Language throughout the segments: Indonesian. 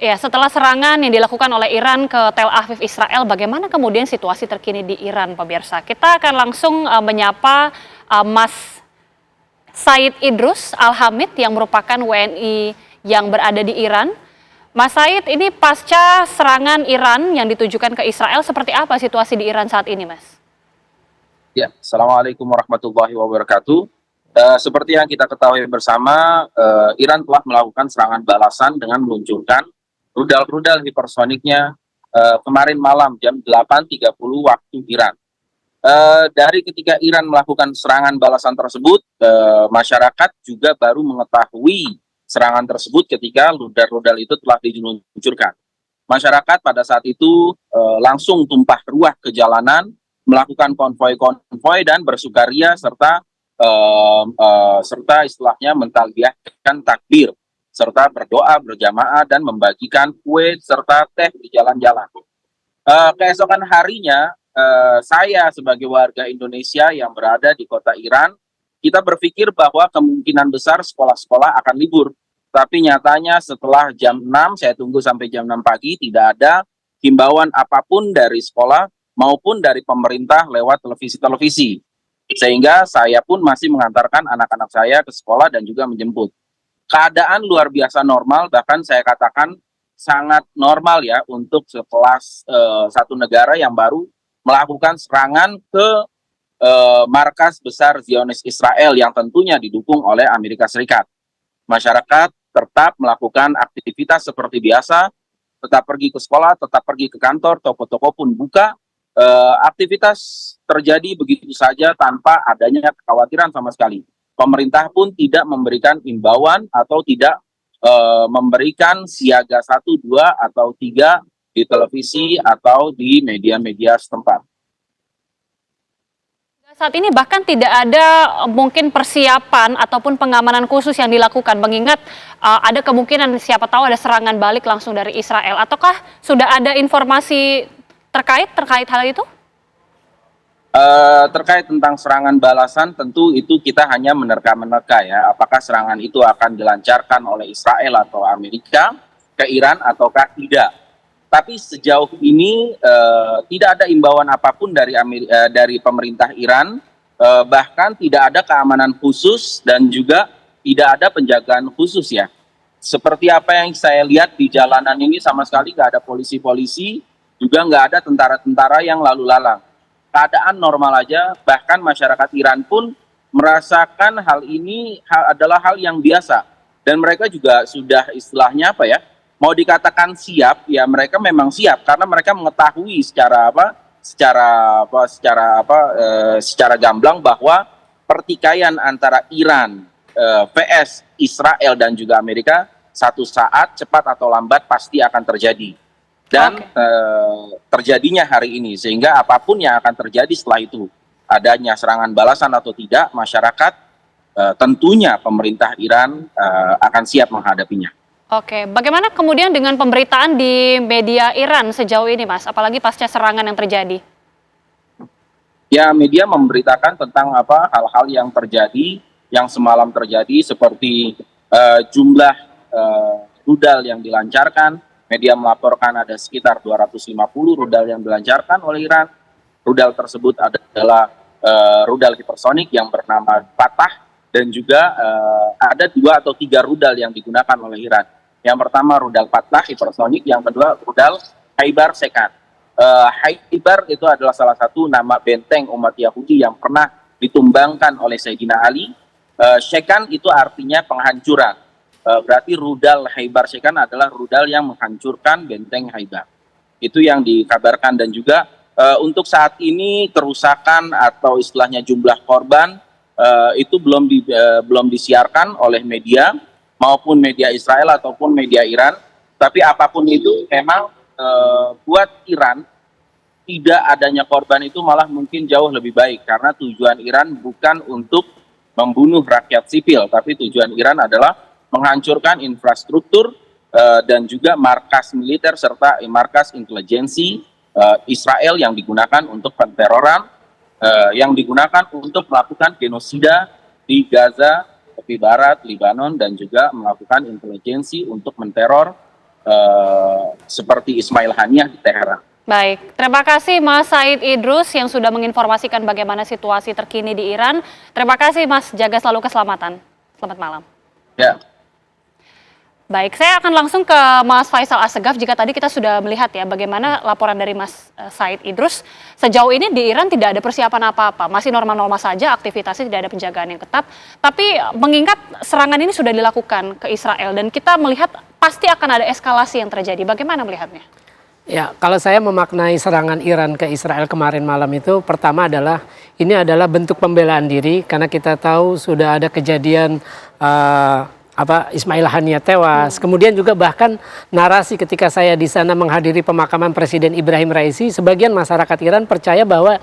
Ya, setelah serangan yang dilakukan oleh Iran ke Tel Aviv, Israel, bagaimana kemudian situasi terkini di Iran, pemirsa? Kita akan langsung menyapa Mas Said Idrus Al-Hamid yang merupakan WNI yang berada di Iran. Mas Said, ini pasca serangan Iran yang ditujukan ke Israel, seperti apa situasi di Iran saat ini, Mas? Ya, Assalamualaikum warahmatullahi wabarakatuh. Seperti yang kita ketahui bersama, Iran telah melakukan serangan balasan dengan meluncurkan rudal-rudal hipersoniknya kemarin malam jam 8.30 waktu Iran. Dari ketika Iran melakukan serangan balasan tersebut, masyarakat juga baru mengetahui serangan tersebut ketika rudal-rudal itu telah diluncurkan. Masyarakat pada saat itu langsung tumpah ruah ke jalanan, melakukan konvoi-konvoi dan bersukaria serta istilahnya mentalbiyahkan takbir, serta berdoa berjamaah dan membagikan kue serta teh di jalan-jalan. Keesokan harinya, saya sebagai warga Indonesia yang berada di kota Iran, kita berpikir bahwa kemungkinan besar sekolah-sekolah akan libur. Tapi nyatanya setelah jam 6, saya tunggu sampai jam 6 pagi, tidak ada himbauan apapun dari sekolah maupun dari pemerintah lewat televisi-televisi. Sehingga saya pun masih mengantarkan anak-anak saya ke sekolah dan juga menjemput. Keadaan luar biasa normal, bahkan saya katakan sangat normal ya untuk sekelas satu negara yang baru melakukan serangan ke markas besar Zionis Israel yang tentunya didukung oleh Amerika Serikat. Masyarakat tetap melakukan aktivitas seperti biasa, tetap pergi ke sekolah, tetap pergi ke kantor, toko-toko pun buka. Aktivitas terjadi begitu saja tanpa adanya kekhawatiran sama sekali. Pemerintah pun tidak memberikan imbauan atau tidak memberikan siaga 1, 2, atau 3 di televisi atau di media-media setempat. Saat ini bahkan tidak ada mungkin persiapan ataupun pengamanan khusus yang dilakukan, mengingat ada kemungkinan siapa tahu ada serangan balik langsung dari Israel. Ataukah sudah ada informasi terkait hal itu? Terkait tentang serangan balasan, tentu itu kita hanya menerka-menerka ya, apakah serangan itu akan dilancarkan oleh Israel atau Amerika ke Iran ataukah tidak. Tapi sejauh ini tidak ada imbauan apapun dari pemerintah Iran, bahkan tidak ada keamanan khusus dan juga tidak ada penjagaan khusus ya. Seperti apa yang saya lihat di jalanan ini sama sekali nggak ada polisi-polisi, juga nggak ada tentara-tentara yang lalu lalang. Keadaan normal aja, bahkan masyarakat Iran pun merasakan hal ini adalah hal yang biasa. Dan mereka juga sudah istilahnya apa ya, mau dikatakan siap, ya mereka memang siap karena mereka mengetahui secara gamblang bahwa pertikaian antara Iran, vs Israel dan juga Amerika satu saat cepat atau lambat pasti akan terjadi. Dan terjadinya hari ini, sehingga apapun yang akan terjadi setelah itu, adanya serangan balasan atau tidak, masyarakat tentunya pemerintah Iran akan siap menghadapinya. Oke, bagaimana kemudian dengan pemberitaan di media Iran sejauh ini, Mas? Apalagi pasca serangan yang terjadi? Ya, media memberitakan tentang hal-hal yang terjadi, yang semalam terjadi, seperti jumlah rudal yang dilancarkan. Media melaporkan ada sekitar 250 rudal yang dilancarkan oleh Iran. Rudal tersebut adalah rudal hipersonik yang bernama Fatah, dan juga ada 2 atau 3 rudal yang digunakan oleh Iran. Yang pertama rudal Fatah hipersonik, yang kedua rudal Khaibar Shekan. Khaibar itu adalah salah satu nama benteng umat Yahudi yang pernah ditumbangkan oleh Sayyidina Ali. Shekan itu artinya penghancuran. Berarti rudal Khaibar Shekan adalah rudal yang menghancurkan benteng Khaibar. Itu yang dikabarkan. Dan juga untuk saat ini kerusakan atau istilahnya jumlah korban itu belum disiarkan oleh media maupun media Israel ataupun media Iran. Tapi apapun itu memang buat Iran tidak adanya korban itu malah mungkin jauh lebih baik, karena tujuan Iran bukan untuk membunuh rakyat sipil, tapi tujuan Iran adalah menghancurkan infrastruktur dan juga markas militer serta markas intelijensi Israel yang digunakan untuk penteroran, yang digunakan untuk melakukan genosida di Gaza, tepi barat, Lebanon, dan juga melakukan intelijensi untuk menteror seperti Ismail Haniyah di Teheran. Baik, terima kasih Mas Said Idrus yang sudah menginformasikan bagaimana situasi terkini di Iran. Terima kasih Mas, jaga selalu keselamatan. Selamat malam. Ya. Baik, saya akan langsung ke Mas Faisal Assegaf. Jika tadi kita sudah melihat ya bagaimana laporan dari Mas Said Idrus, sejauh ini di Iran tidak ada persiapan apa-apa, masih normal-normal saja, aktivitasnya tidak ada penjagaan yang ketat. Tapi mengingat serangan ini sudah dilakukan ke Israel dan kita melihat pasti akan ada eskalasi yang terjadi. Bagaimana melihatnya? Ya, kalau saya memaknai serangan Iran ke Israel kemarin malam itu, pertama adalah ini adalah bentuk pembelaan diri karena kita tahu sudah ada kejadian Ismail Haniyah tewas. Kemudian juga bahkan narasi ketika saya di sana menghadiri pemakaman Presiden Ibrahim Raisi, sebagian masyarakat Iran percaya bahwa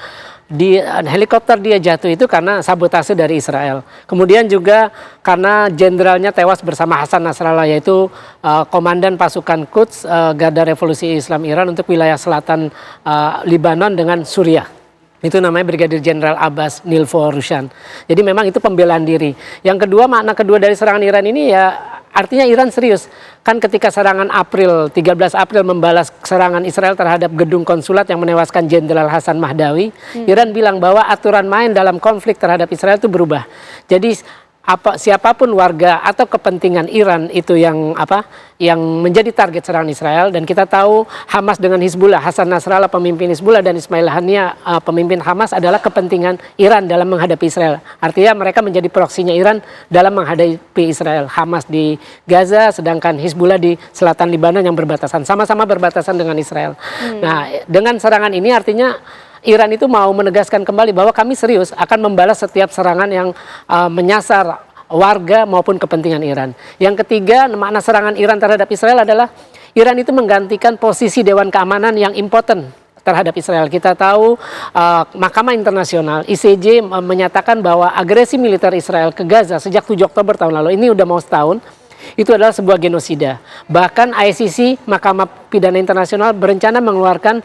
di helikopter dia jatuh itu karena sabotase dari Israel. Kemudian juga karena jenderalnya tewas bersama Hasan Nasrallah, yaitu komandan pasukan Quds Garda Revolusi Islam Iran untuk wilayah selatan Lebanon dengan Suriah. Itu namanya Brigadir Jenderal Abbas Nilfo Rushan. Jadi memang itu pembelaan diri. Yang kedua, makna kedua dari serangan Iran ini ya artinya Iran serius. Kan ketika serangan 13 April membalas serangan Israel terhadap gedung konsulat yang menewaskan Jenderal Hasan Mahdawi, Iran bilang bahwa aturan main dalam konflik terhadap Israel itu berubah. Jadi siapapun warga atau kepentingan Iran itu yang menjadi target serangan Israel, dan kita tahu Hamas dengan Hizbullah, Hasan Nasrallah pemimpin Hizbullah dan Ismail Haniyah pemimpin Hamas adalah kepentingan Iran dalam menghadapi Israel. Artinya mereka menjadi proksinya Iran dalam menghadapi Israel. Hamas di Gaza sedangkan Hizbullah di selatan Lebanon yang berbatasan, sama-sama berbatasan dengan Israel. Nah, dengan serangan ini artinya Iran itu mau menegaskan kembali bahwa kami serius akan membalas setiap serangan yang menyasar warga maupun kepentingan Iran. Yang ketiga, makna serangan Iran terhadap Israel adalah Iran itu menggantikan posisi Dewan Keamanan yang impoten terhadap Israel. Kita tahu Mahkamah Internasional ICJ menyatakan bahwa agresi militer Israel ke Gaza sejak 7 Oktober tahun lalu, ini udah mau setahun, itu adalah sebuah genosida. Bahkan ICC, Mahkamah Pidana Internasional, berencana mengeluarkan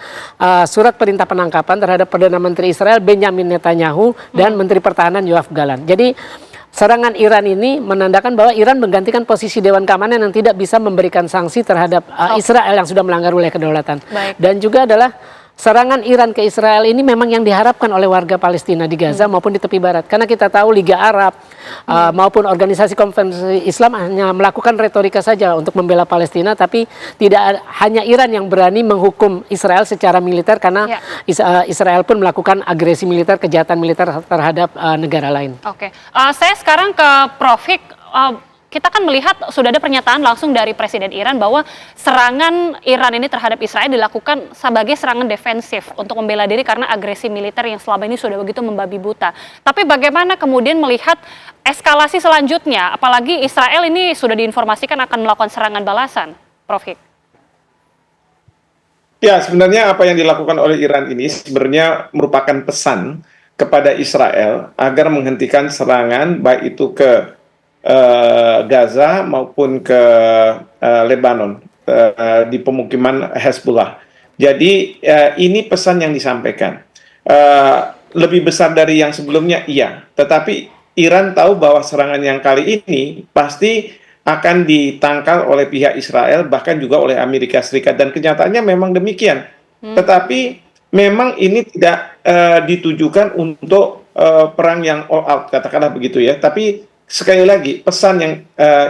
surat perintah penangkapan terhadap Perdana Menteri Israel Benjamin Netanyahu dan Menteri Pertahanan Yoav Gallant. Jadi serangan Iran ini menandakan bahwa Iran menggantikan posisi Dewan Keamanan yang tidak bisa memberikan sanksi terhadap Israel yang sudah melanggar wilayah kedaulatan. Dan juga adalah serangan Iran ke Israel ini memang yang diharapkan oleh warga Palestina di Gaza maupun di tepi barat. Karena kita tahu Liga Arab maupun organisasi konferensi Islam hanya melakukan retorika saja untuk membela Palestina, tapi tidak hanya Iran yang berani menghukum Israel secara militer karena Israel pun melakukan agresi militer, kejahatan militer terhadap negara lain. Oke, saya sekarang ke Prof. Hik. Kita kan melihat sudah ada pernyataan langsung dari Presiden Iran bahwa serangan Iran ini terhadap Israel dilakukan sebagai serangan defensif untuk membela diri karena agresi militer yang selama ini sudah begitu membabi buta. Tapi bagaimana kemudian melihat eskalasi selanjutnya, apalagi Israel ini sudah diinformasikan akan melakukan serangan balasan, Prof. Hik? Ya, sebenarnya apa yang dilakukan oleh Iran ini sebenarnya merupakan pesan kepada Israel agar menghentikan serangan baik itu ke Gaza maupun ke Lebanon di pemukiman Hezbollah. Jadi ini pesan yang disampaikan. Lebih besar dari yang sebelumnya, iya. Tetapi Iran tahu bahwa serangan yang kali ini pasti akan ditangkal oleh pihak Israel, bahkan juga oleh Amerika Serikat. Dan kenyataannya memang demikian. Tetapi memang ini tidak ditujukan untuk perang yang all out, katakanlah begitu ya. Tapi sekali lagi, pesan yang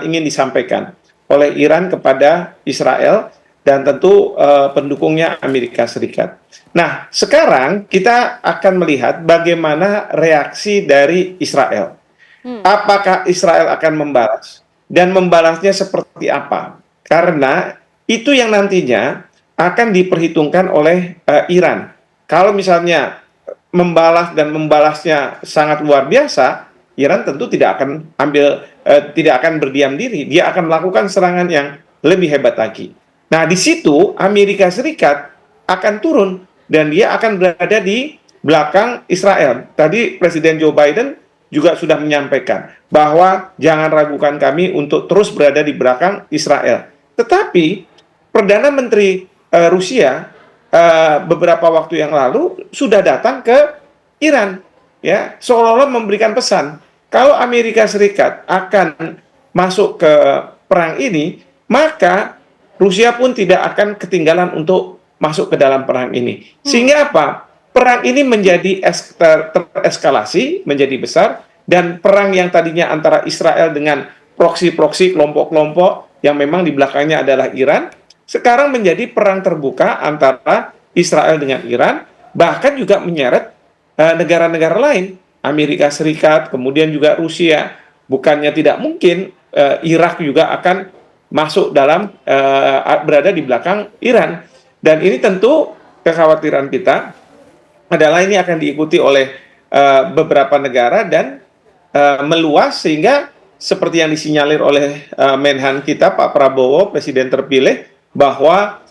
ingin disampaikan oleh Iran kepada Israel dan tentu pendukungnya Amerika Serikat. Nah, sekarang kita akan melihat bagaimana reaksi dari Israel. Apakah Israel akan membalas? Dan membalasnya seperti apa? Karena itu yang nantinya akan diperhitungkan oleh Iran. Kalau misalnya membalas dan membalasnya sangat luar biasa, Iran tentu tidak akan berdiam diri. Dia akan melakukan serangan yang lebih hebat lagi. Nah, di situ Amerika Serikat akan turun dan dia akan berada di belakang Israel. Tadi Presiden Joe Biden juga sudah menyampaikan bahwa jangan ragukan kami untuk terus berada di belakang Israel. Tetapi Perdana Menteri Rusia beberapa waktu yang lalu sudah datang ke Iran. Ya, seolah-olah memberikan pesan, kalau Amerika Serikat akan masuk ke perang ini, maka Rusia pun tidak akan ketinggalan untuk masuk ke dalam perang ini. Sehingga apa? Perang ini menjadi tereskalasi, menjadi besar, dan perang yang tadinya antara Israel dengan proksi-proksi kelompok-kelompok yang memang di belakangnya adalah Iran, sekarang menjadi perang terbuka antara Israel dengan Iran, bahkan juga menyeret negara-negara lain, Amerika Serikat, kemudian juga Rusia. Bukannya tidak mungkin Irak juga akan masuk dalam berada di belakang Iran. Dan ini tentu kekhawatiran kita adalah ini akan diikuti oleh beberapa negara dan meluas, sehingga seperti yang disinyalir oleh Menhan kita, Pak Prabowo, Presiden terpilih, bahwa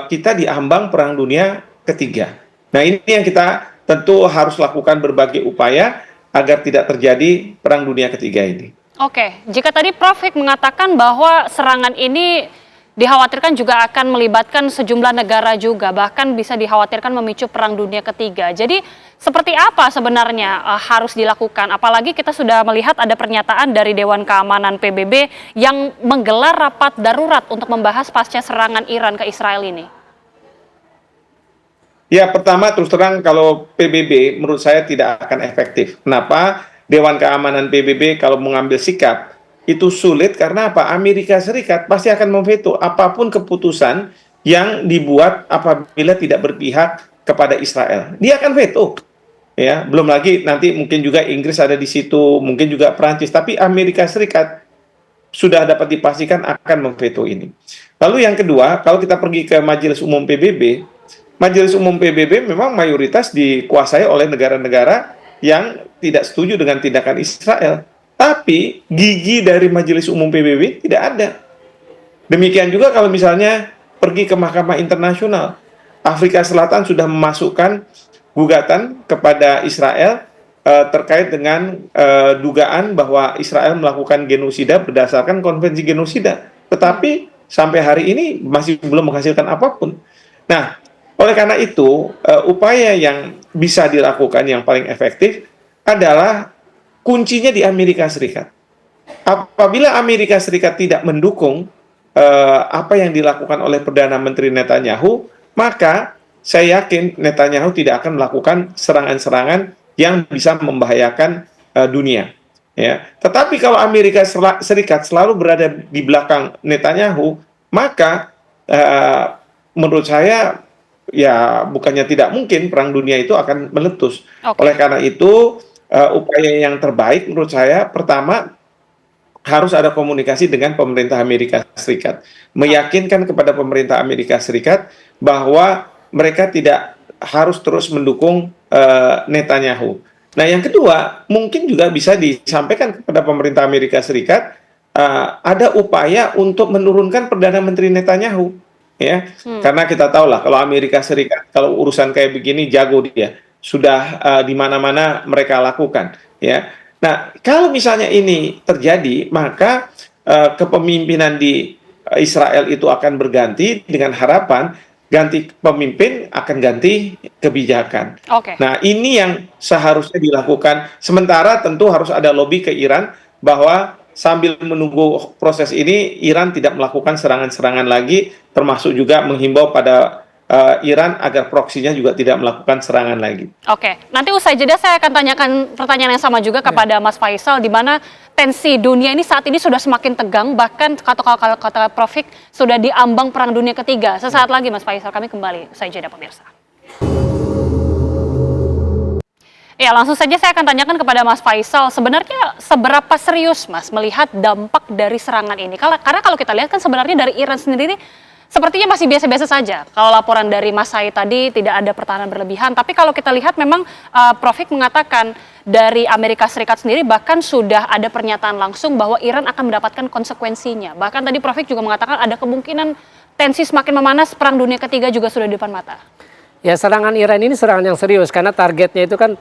kita diambang Perang Dunia Ketiga. Nah, ini yang kita tentu harus lakukan berbagai upaya agar tidak terjadi Perang Dunia Ketiga ini. Oke, jika tadi Prof. Hik mengatakan bahwa serangan ini dikhawatirkan juga akan melibatkan sejumlah negara juga, bahkan bisa dikhawatirkan memicu Perang Dunia Ketiga. Jadi seperti apa sebenarnya harus dilakukan? Apalagi kita sudah melihat ada pernyataan dari Dewan Keamanan PBB yang menggelar rapat darurat untuk membahas pasca serangan Iran ke Israel ini. Ya, pertama terus terang kalau PBB menurut saya tidak akan efektif. Kenapa? Dewan Keamanan PBB kalau mengambil sikap itu sulit karena apa? Amerika Serikat pasti akan memveto apapun keputusan yang dibuat apabila tidak berpihak kepada Israel. Dia akan veto. Ya, belum lagi nanti mungkin juga Inggris ada di situ, mungkin juga Prancis, tapi Amerika Serikat sudah dapat dipastikan akan memveto ini. Lalu yang kedua, kalau kita pergi ke Majelis Umum PBB, Majelis Umum PBB memang mayoritas dikuasai oleh negara-negara yang tidak setuju dengan tindakan Israel. Tapi gigi dari Majelis Umum PBB tidak ada. Demikian juga kalau misalnya pergi ke Mahkamah Internasional. Afrika Selatan sudah memasukkan gugatan kepada Israel terkait dengan dugaan bahwa Israel melakukan genosida berdasarkan konvensi genosida. Tetapi sampai hari ini masih belum menghasilkan apapun. Nah, oleh karena itu, upaya yang bisa dilakukan yang paling efektif adalah kuncinya di Amerika Serikat. Apabila Amerika Serikat tidak mendukung apa yang dilakukan oleh Perdana Menteri Netanyahu, maka saya yakin Netanyahu tidak akan melakukan serangan-serangan yang bisa membahayakan dunia. Ya. Tetapi kalau Amerika Serikat selalu berada di belakang Netanyahu, maka menurut saya ya bukannya tidak mungkin Perang Dunia itu akan meletus. Oke. Oleh karena itu upaya yang terbaik menurut saya pertama harus ada komunikasi dengan pemerintah Amerika Serikat, meyakinkan kepada pemerintah Amerika Serikat bahwa mereka tidak harus terus mendukung Netanyahu. Nah, yang kedua mungkin juga bisa disampaikan kepada pemerintah Amerika Serikat ada upaya untuk menurunkan Perdana Menteri Netanyahu. Ya, karena kita tahu lah kalau Amerika Serikat kalau urusan kayak begini jago dia, sudah di mana-mana mereka lakukan. Ya, nah kalau misalnya ini terjadi maka kepemimpinan di Israel itu akan berganti dengan harapan ganti pemimpin akan ganti kebijakan. Oke. Nah ini yang seharusnya dilakukan. Sementara tentu harus ada lobby ke Iran bahwa sambil menunggu proses ini, Iran tidak melakukan serangan-serangan lagi, termasuk juga menghimbau pada Iran agar proksinya juga tidak melakukan serangan lagi. Oke, nanti usai jeda saya akan tanyakan pertanyaan yang sama juga kepada Mas Faisal, di mana tensi dunia ini saat ini sudah semakin tegang, bahkan kata Prof. Hik sudah diambang Perang Dunia Ketiga. Sesaat lagi Mas Faisal, kami kembali usai jeda pemirsa. Ya, langsung saja saya akan tanyakan kepada Mas Faisal, sebenarnya seberapa serius Mas melihat dampak dari serangan ini? Karena kalau kita lihat kan sebenarnya dari Iran sendiri sepertinya masih biasa-biasa saja. Kalau laporan dari Mas Said tadi tidak ada pertahanan berlebihan, tapi kalau kita lihat memang Prof. Hik mengatakan dari Amerika Serikat sendiri bahkan sudah ada pernyataan langsung bahwa Iran akan mendapatkan konsekuensinya. Bahkan tadi Prof. Hik juga mengatakan ada kemungkinan tensi semakin memanas, Perang Dunia Ketiga juga sudah di depan mata. Ya, serangan Iran ini serangan yang serius karena targetnya itu kan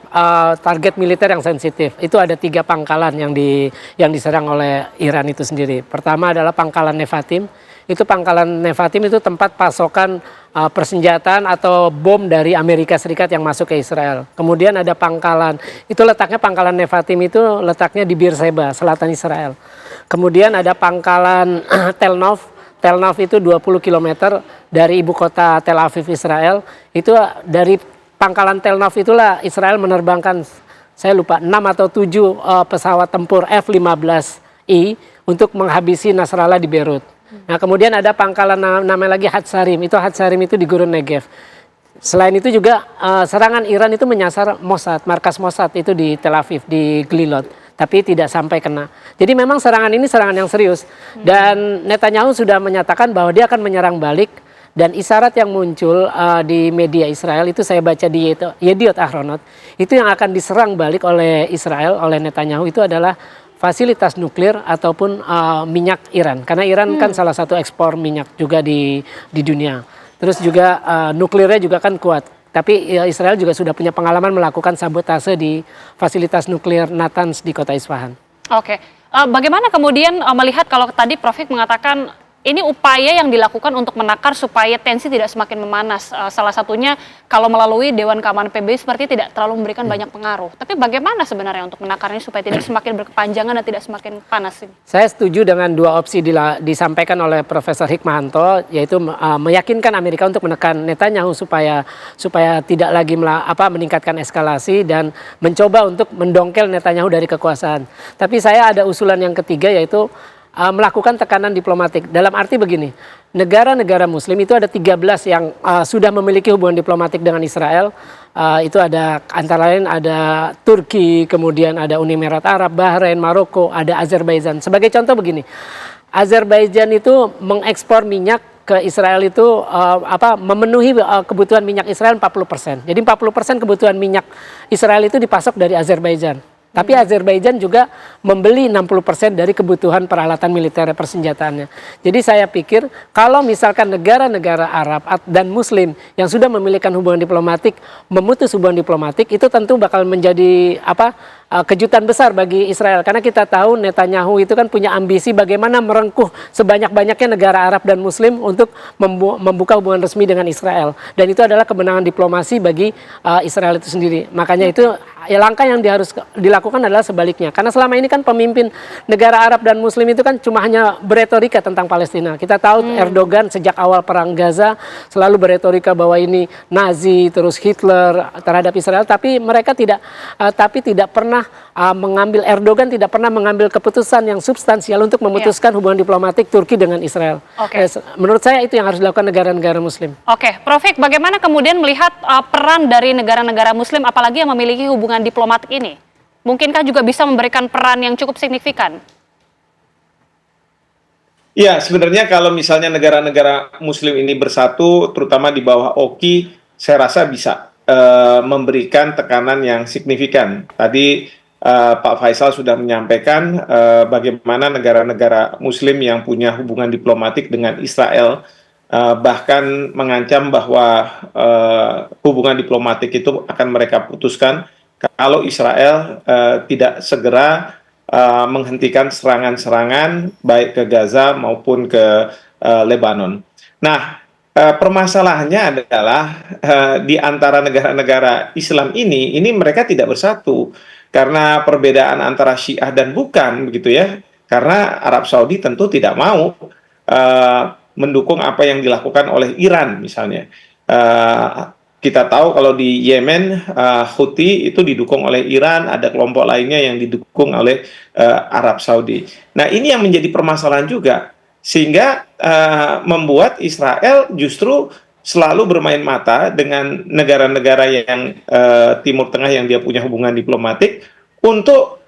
target militer yang sensitif. Itu ada 3 pangkalan yang diserang oleh Iran itu sendiri. Pertama adalah pangkalan Nevatim. Itu pangkalan Nevatim itu tempat pasokan persenjataan atau bom dari Amerika Serikat yang masuk ke Israel. Kemudian ada pangkalan, itu letaknya pangkalan Nevatim itu letaknya di Beersheba, selatan Israel. Kemudian ada pangkalan Tel Nov. Tel Naf itu 20 km dari ibu kota Tel Aviv Israel. Itu dari pangkalan Tel Naf itulah Israel menerbangkan, saya lupa, 6 atau 7 pesawat tempur F-15I untuk menghabisi Nasrallah di Beirut. Nah kemudian ada pangkalan namanya lagi Hatsarim, itu di Gurun Negev. Selain itu juga serangan Iran itu menyasar Mossad, markas Mossad itu di Tel Aviv, di Glilot, tapi tidak sampai kena. Jadi memang serangan ini serangan yang serius. Dan Netanyahu sudah menyatakan bahwa dia akan menyerang balik. Dan isyarat yang muncul di media Israel itu saya baca di Yediot Ahronot, itu yang akan diserang balik oleh Israel, oleh Netanyahu itu adalah fasilitas nuklir ataupun minyak Iran. Karena Iran kan salah satu ekspor minyak juga di dunia. Terus juga nuklirnya juga kan kuat. Tapi Israel juga sudah punya pengalaman melakukan sabotase di fasilitas nuklir Natanz di kota Isfahan. Oke, bagaimana kemudian melihat kalau tadi Prof. Hik mengatakan ini upaya yang dilakukan untuk menakar supaya tensi tidak semakin memanas. Salah satunya kalau melalui Dewan Keamanan PBB seperti tidak terlalu memberikan banyak pengaruh. Tapi bagaimana sebenarnya untuk menakarnya supaya tidak semakin berkepanjangan dan tidak semakin panas ini? Saya setuju dengan dua opsi disampaikan oleh Profesor Hikmahanto, yaitu meyakinkan Amerika untuk menekan Netanyahu supaya tidak lagi meningkatkan eskalasi dan mencoba untuk mendongkel Netanyahu dari kekuasaan. Tapi saya ada usulan yang ketiga, yaitu melakukan tekanan diplomatik. Dalam arti begini, negara-negara muslim itu ada 13 yang sudah memiliki hubungan diplomatik dengan Israel. Itu ada antara lain ada Turki, kemudian ada Uni Emirat Arab, Bahrain, Maroko, ada Azerbaijan. Sebagai contoh begini, Azerbaijan itu mengekspor minyak ke Israel itu memenuhi kebutuhan minyak Israel 40%. Jadi 40% kebutuhan minyak Israel itu dipasok dari Azerbaijan. Tapi Azerbaijan juga membeli 60% dari kebutuhan peralatan militer persenjataannya. Jadi saya pikir kalau misalkan negara-negara Arab dan Muslim yang sudah memiliki hubungan diplomatik memutus hubungan diplomatik, itu tentu bakal menjadi kejutan besar bagi Israel. Karena kita tahu Netanyahu itu kan punya ambisi bagaimana merengkuh sebanyak-banyaknya negara Arab dan Muslim untuk membuka hubungan resmi dengan Israel. Dan itu adalah kemenangan diplomasi bagi Israel itu sendiri. Makanya itu langkah yang harus dilakukan adalah sebaliknya. Karena selama ini kan pemimpin negara Arab dan Muslim itu kan cuma hanya beretorika tentang Palestina. Kita tahu Erdogan sejak awal perang Gaza selalu beretorika bahwa ini Nazi, terus Hitler terhadap Israel. Tapi mereka tidak pernah Erdogan tidak pernah mengambil keputusan yang substansial untuk memutuskan hubungan diplomatik Turki dengan Israel. Menurut saya itu yang harus dilakukan negara-negara Muslim. Oke, Prof. Hik, bagaimana kemudian melihat peran dari negara-negara Muslim apalagi yang memiliki hubungan diplomatik ini? Mungkinkah juga bisa memberikan peran yang cukup signifikan? Ya, sebenarnya kalau misalnya negara-negara Muslim ini bersatu, terutama di bawah OKI, saya rasa bisa memberikan tekanan yang signifikan. Tadi Pak Faisal sudah menyampaikan bagaimana negara-negara Muslim yang punya hubungan diplomatik dengan Israel bahkan mengancam bahwa hubungan diplomatik itu akan mereka putuskan kalau Israel tidak segera menghentikan serangan-serangan baik ke Gaza maupun ke Lebanon. Nah, permasalahannya adalah di antara negara-negara Islam ini mereka tidak bersatu karena perbedaan antara Syiah dan bukan, begitu ya. Karena Arab Saudi tentu tidak mau mendukung apa yang dilakukan oleh Iran misalnya. Kita tahu kalau di Yemen Houthi itu didukung oleh Iran, ada kelompok lainnya yang didukung oleh Arab Saudi. Nah, ini yang menjadi permasalahan juga. Sehingga membuat Israel justru selalu bermain mata dengan negara-negara yang Timur Tengah yang dia punya hubungan diplomatik untuk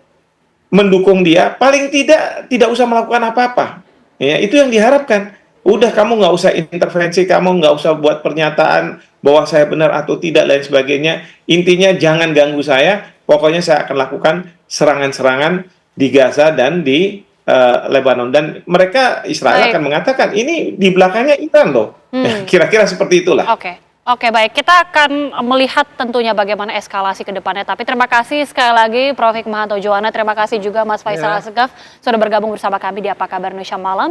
mendukung dia, paling tidak usah melakukan apa-apa. Ya, itu yang diharapkan. Udah, kamu nggak usah intervensi, kamu nggak usah buat pernyataan bahwa saya benar atau tidak, dan sebagainya. Intinya jangan ganggu saya, pokoknya saya akan lakukan serangan-serangan di Gaza dan di Lebanon, dan mereka Israel akan mengatakan ini di belakangnya Iran loh. Kira-kira seperti itulah. Oke, baik. Kita akan melihat tentunya bagaimana eskalasi ke depannya. Tapi terima kasih sekali lagi Prof. Hikmahanto Juwana. Terima kasih juga Mas Faisal Assegaf sudah bergabung bersama kami di Apa Kabar Indonesia Malam.